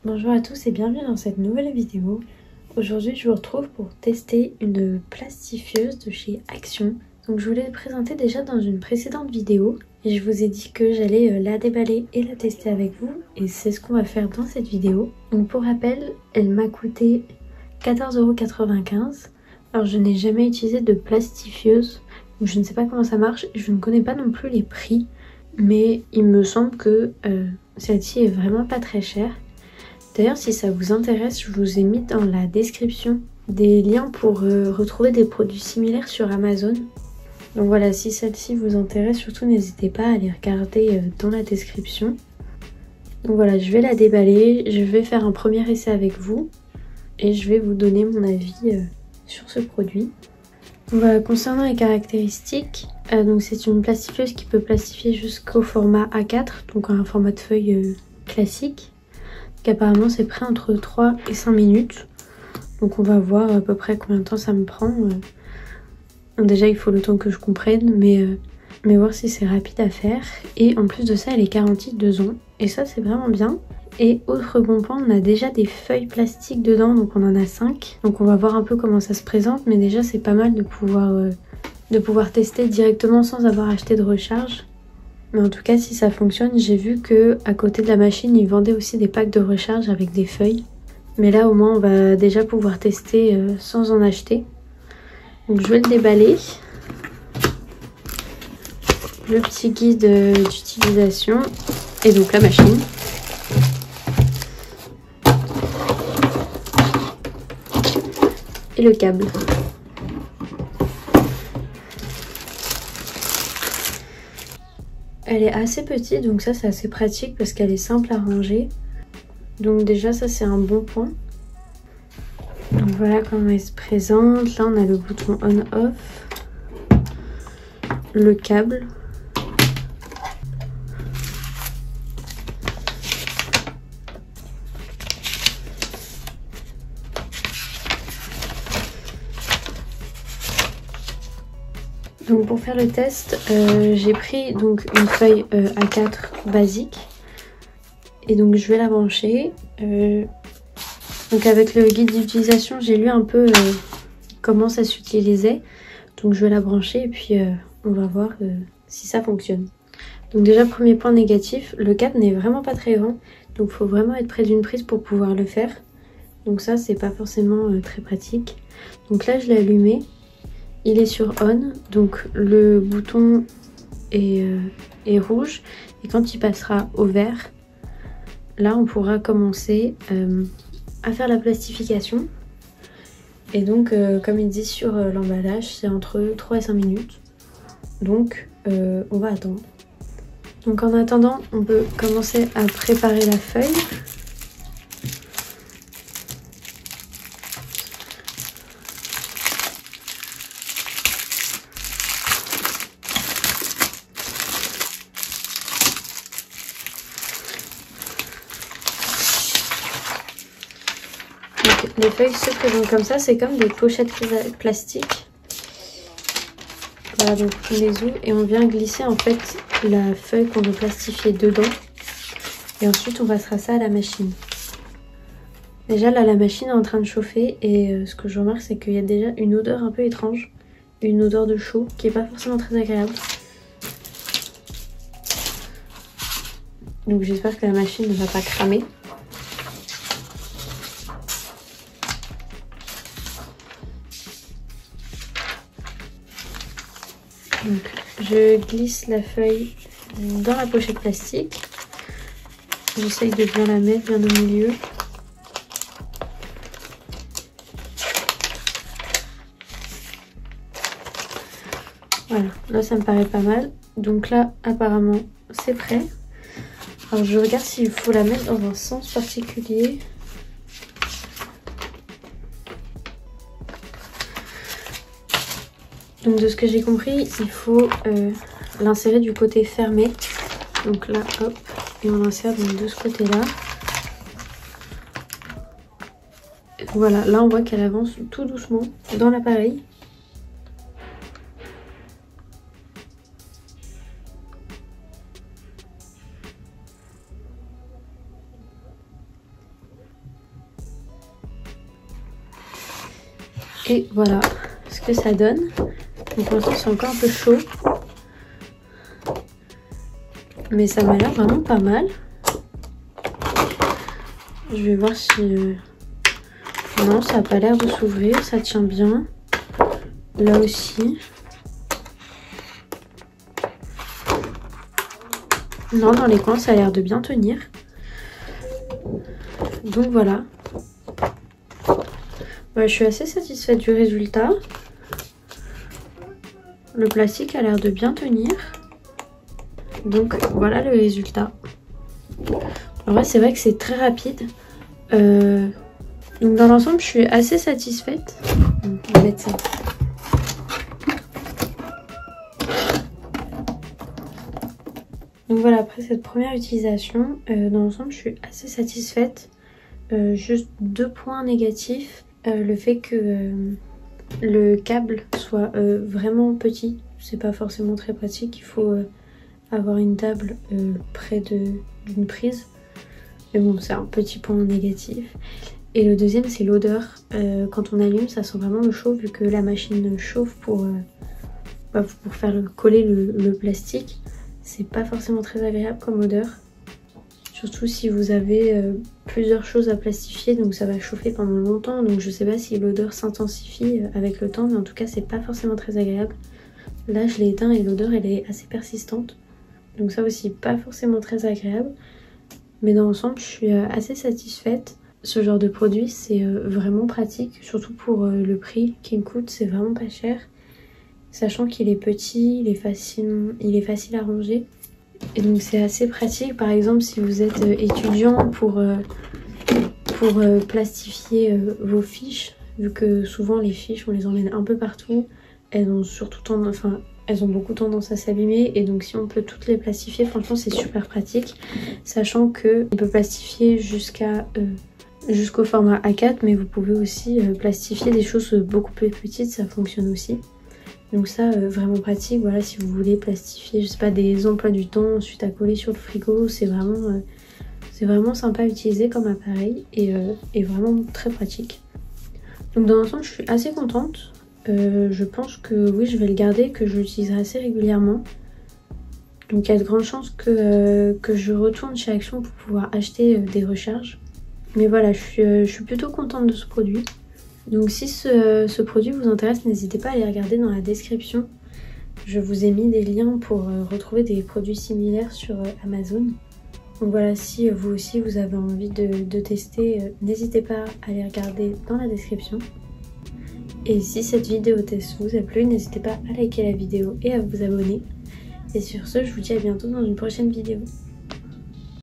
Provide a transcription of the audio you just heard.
Bonjour à tous et bienvenue dans cette nouvelle vidéo. Aujourd'hui je vous retrouve pour tester une plastifieuse de chez Action. Donc je vous l'ai présentée déjà dans une précédente vidéo et je vous ai dit que j'allais la déballer et la tester avec vous et c'est ce qu'on va faire dans cette vidéo. Donc pour rappel, elle m'a coûté 14,95 €. Alors je n'ai jamais utilisé de plastifieuse, donc je ne sais pas comment ça marche, je ne connais pas non plus les prix, mais il me semble que celle-ci est vraiment pas très chère. D'ailleurs, si ça vous intéresse, je vous ai mis dans la description des liens pour retrouver des produits similaires sur Amazon. Donc voilà, si celle-ci vous intéresse, surtout n'hésitez pas à les regarder dans la description. Donc voilà, je vais la déballer, je vais faire un premier essai avec vous et je vais vous donner mon avis sur ce produit. Donc voilà, concernant les caractéristiques, donc c'est une plastifieuse qui peut plastifier jusqu'au format A4, donc un format de feuille classique. Apparemment c'est prêt entre 3 et 5 minutes, donc on va voir à peu près combien de temps ça me prend. Déjà il faut le temps que je comprenne, mais voir si c'est rapide à faire. Et en plus de ça elle est garantie 2 ans et ça c'est vraiment bien. Et autre bon point, on a déjà des feuilles plastiques dedans, donc on en a 5, donc on va voir un peu comment ça se présente, mais déjà c'est pas mal de pouvoir tester directement sans avoir acheté de recharge. Mais en tout cas, si ça fonctionne, j'ai vu que à côté de la machine, ils vendaient aussi des packs de recharge avec des feuilles. Mais là, au moins, on va déjà pouvoir tester sans en acheter. Donc, je vais le déballer. Le petit guide d'utilisation. Et donc, la machine. Et le câble. Elle est assez petite, donc ça c'est assez pratique parce qu'elle est simple à ranger. Donc déjà ça c'est un bon point. Donc voilà comment elle se présente. Là on a le bouton on-off, le câble. Donc pour faire le test, j'ai pris donc une feuille A4 basique et donc je vais la brancher. Donc avec le guide d'utilisation, j'ai lu un peu comment ça s'utilisait. Donc je vais la brancher et puis on va voir si ça fonctionne. Donc déjà premier point négatif, le câble n'est vraiment pas très grand, donc il faut vraiment être près d'une prise pour pouvoir le faire. Donc ça c'est pas forcément très pratique. Donc là je l'ai allumé. Il est sur on, donc le bouton est rouge et quand il passera au vert, là on pourra commencer à faire la plastification. Et donc comme il dit sur l'emballage, c'est entre 3 et 5 minutes. Donc on va attendre. Donc en attendant, on peut commencer à préparer la feuille. Les feuilles se présentent comme ça, c'est comme des pochettes plastiques. Voilà, donc on les ouvre et on vient glisser en fait la feuille qu'on veut plastifier dedans. Et ensuite on passera ça à la machine. Déjà là la machine est en train de chauffer et ce que je remarque c'est qu'il y a déjà une odeur un peu étrange. Une odeur de chaud qui n'est pas forcément très agréable. Donc j'espère que la machine ne va pas cramer. Donc, je glisse la feuille dans la pochette plastique. J'essaye de bien la mettre bien au milieu. Voilà, là ça me paraît pas mal. Donc là apparemment c'est prêt. Alors je regarde s'il faut la mettre dans un sens particulier. Donc de ce que j'ai compris, il faut l'insérer du côté fermé. Donc là, hop, et on l'insère donc de ce côté-là. Voilà, là on voit qu'elle avance tout doucement dans l'appareil. Et voilà ce que ça donne. Donc pour l'instant c'est encore un peu chaud. Mais ça m'a l'air vraiment pas mal. Je vais voir si... Non, ça n'a pas l'air de s'ouvrir, ça tient bien. Là aussi. Non, dans les coins, ça a l'air de bien tenir. Donc voilà. Ouais, je suis assez satisfaite du résultat. Le plastique a l'air de bien tenir. Donc voilà le résultat. En vrai, c'est vrai que c'est très rapide. Donc dans l'ensemble, je suis assez satisfaite. On va mettre ça. Donc voilà, après cette première utilisation, dans l'ensemble, je suis assez satisfaite. Juste 2 points négatifs. Le fait que le câble soit vraiment petit. C'est pas forcément très pratique. Il faut avoir une table près d'une prise. Mais bon, c'est un petit point négatif. Et le deuxième, c'est l'odeur. Quand on allume, ça sent vraiment le chaud vu que la machine chauffe pour faire coller le plastique. C'est pas forcément très agréable comme odeur. Surtout si vous avez plusieurs choses à plastifier, donc ça va chauffer pendant longtemps. Donc je sais pas si l'odeur s'intensifie avec le temps, mais en tout cas, c'est pas forcément très agréable. Là, je l'ai éteint et l'odeur, elle est assez persistante. Donc ça aussi, pas forcément très agréable. Mais dans l'ensemble, je suis assez satisfaite. Ce genre de produit, c'est vraiment pratique, surtout pour le prix qu'il coûte, c'est vraiment pas cher. Sachant qu'il est petit, il est facile à ranger. Et donc c'est assez pratique, par exemple si vous êtes étudiant pour plastifier vos fiches, vu que souvent les fiches on les emmène un peu partout, elles ont beaucoup tendance à s'abîmer, et donc si on peut toutes les plastifier, franchement c'est super pratique. Sachant que on peut plastifier jusqu'au format A4, mais vous pouvez aussi plastifier des choses beaucoup plus petites, ça fonctionne aussi. Donc ça, vraiment pratique. Voilà, si vous voulez plastifier, je sais pas, des emplois du temps ensuite à coller sur le frigo, c'est vraiment sympa à utiliser comme appareil et vraiment très pratique. Donc dans l'ensemble, je suis assez contente. Je pense que oui, je vais le garder, que je l'utiliserai assez régulièrement. Donc il y a de grandes chances que je retourne chez Action pour pouvoir acheter des recharges. Mais voilà, je suis plutôt contente de ce produit. Donc si ce produit vous intéresse, n'hésitez pas à aller regarder dans la description. Je vous ai mis des liens pour retrouver des produits similaires sur Amazon. Donc voilà, si vous aussi vous avez envie de tester, n'hésitez pas à aller regarder dans la description. Et si cette vidéo test vous a plu, n'hésitez pas à liker la vidéo et à vous abonner. Et sur ce, je vous dis à bientôt dans une prochaine vidéo.